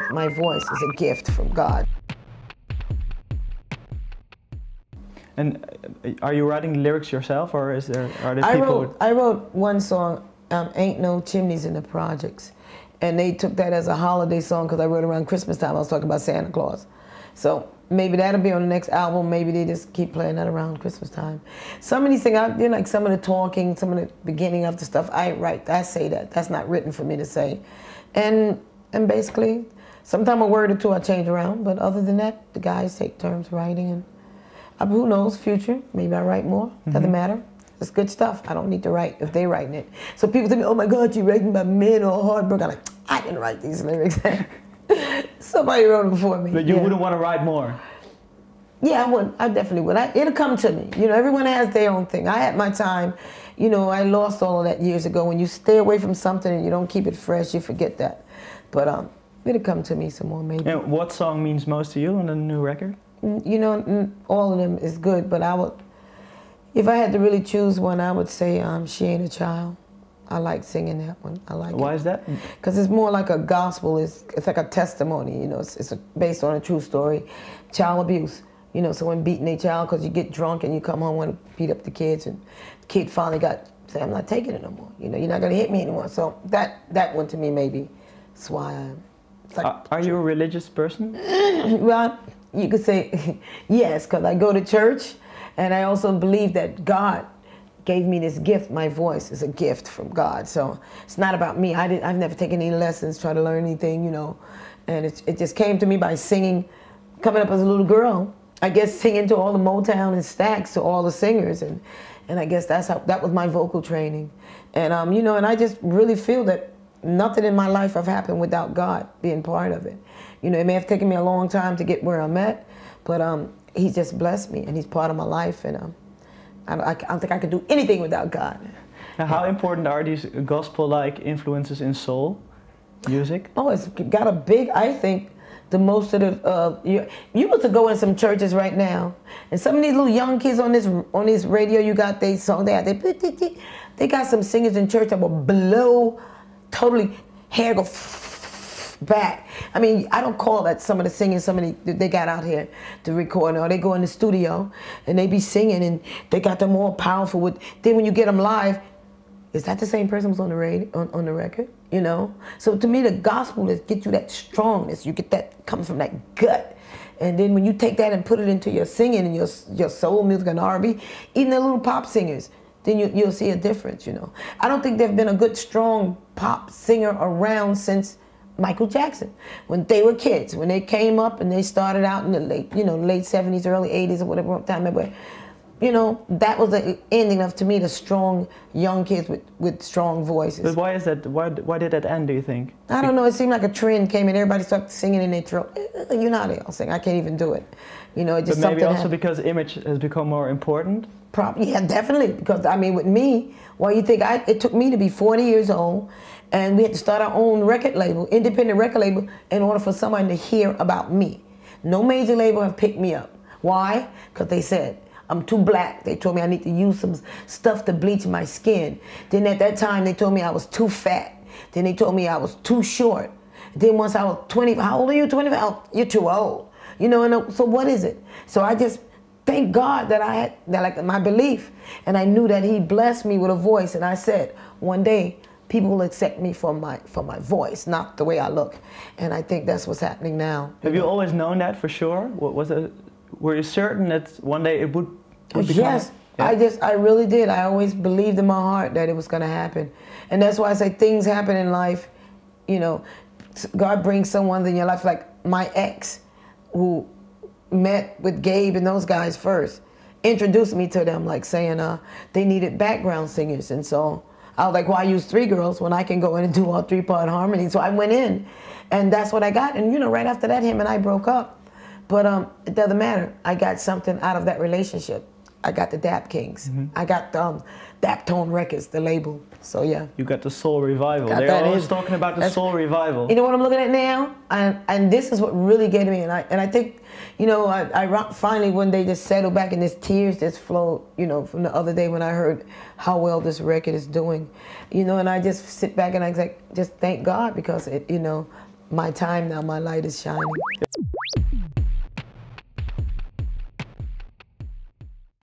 My voice is a gift from God. And are you writing lyrics yourself, or are there I people? I wrote one song, Ain't No Chimneys in the Projects. And they took that as a holiday song because I wrote around Christmas time. I was talking about Santa Claus. So maybe that'll be on the next album. Maybe they just keep playing that around Christmas time. Some of these things, like some of the talking, some of the beginning of the stuff, I write, I say that. That's not written for me to say. And basically, sometimes a word or two I change around, but other than that, the guys take turns writing. And who knows, future, maybe I write more, doesn't matter. It's good stuff. I don't need to write if they're writing it. So people say, oh my God, you're writing about men or heartbreak. I'm like, I didn't write these lyrics. Somebody wrote them for me. But you wouldn't want to write more? Yeah, I would. I definitely would. It'll come to me. You know, everyone has their own thing. I had my time. You know, I lost all of that years ago. When you stay away from something and you don't keep it fresh, you forget that. But it'll come to me some more, maybe. And what song means most to you on the new record? You know, all of them is good, but I would, if I had to really choose one, I would say She Ain't a Child. I like singing that one. I like it. Why is that? Because it's more like a gospel. It's like a testimony, you know. It's based on a true story. Child abuse, you know, someone beating their child because you get drunk and you come home and beat up the kids, and the kid finally say, I'm not taking it no more. You know, you're not going to hit me anymore. So that one to me maybe, that's why it's like, are you a religious person? Well, you could say yes, because I go to church, and I also believe that God gave me this gift. My voice is a gift from God, so it's not about me. I've never taken any lessons, tried to learn anything, you know, and it just came to me by singing, coming up as a little girl. I guess singing to all the Motown and Stax, to all the singers, and I guess that was my vocal training, and you know, and I just really feel that nothing in my life have happened without God being part of it. You know, it may have taken me a long time to get where I'm at, but He's just blessed me, and He's part of my life, and I don't think I could do anything without God. Now, how important are these gospel-like influences in soul music? Oh, it's got a big, I think, the most of the, you were to go in some churches right now, and some of these little young kids on this radio, you got they song, they got some singers in church that will blow, totally, hair go back. I mean, I don't call that some of the singing, they got out here to record, or they go in the studio and they be singing and they got them more powerful with, then when you get them live, is that the same person who's on the radio, on the record, you know? So to me, the gospel is get you that strongness, you get that coming from that gut. And then when you take that and put it into your singing and your soul music and R&B, even the little pop singers, then you'll see a difference, you know? I don't think there's been a good, strong pop singer around since Michael Jackson. When they were kids, when they came up and they started out in the late 70s, early 80s, or whatever time they were, you know, that was the ending of, to me, the strong young kids with strong voices. But why is that? Why did that end, do you think? I don't know. It seemed like a trend came in. Everybody started singing in their throat. You know how they all sing. I can't even do it. You know, it just but maybe also happened. because image has become more important? Yeah, definitely. Because, I mean, with me, well, you think it took me to be 40 years old, and we had to start our own record label, independent record label, in order for someone to hear about me. No major label have picked me up. Why? Because they said, I'm too black. They told me I need to use some stuff to bleach my skin. Then at that time, they told me I was too fat. Then they told me I was too short. Then once I was 20, how old are you? 25? Oh, you're too old. You know, and so what is it? So I just thank God that I had like my belief, and I knew that He blessed me with a voice, and I said, one day, people will accept me for my voice, not the way I look. And I think that's what's happening now. Have you always known that for sure? Were you certain that one day it would become? Yes, yeah. I really did. I always believed in my heart that it was going to happen. And that's why I say things happen in life, you know, God brings someone in your life, like my ex, who met with Gabe and those guys first, introduced me to them, like saying they needed background singers. And so I was like, why use 3 girls when I can go in and do all 3-part harmony? So I went in, and that's what I got. And, you know, right after that, him and I broke up. But it doesn't matter. I got something out of that relationship. I got the Dap-Kings. I got Daptone Records, the label. So yeah. You got the soul revival. They're always talking about the soul revival. You know what I'm looking at now? And this is what really getting me. And I think, you know, I finally one day just settled back, and this tears just flowed, you know, from the other day when I heard how well this record is doing. You know, and I just sit back and I like, just thank God, because it, you know, my time now. My light is shining.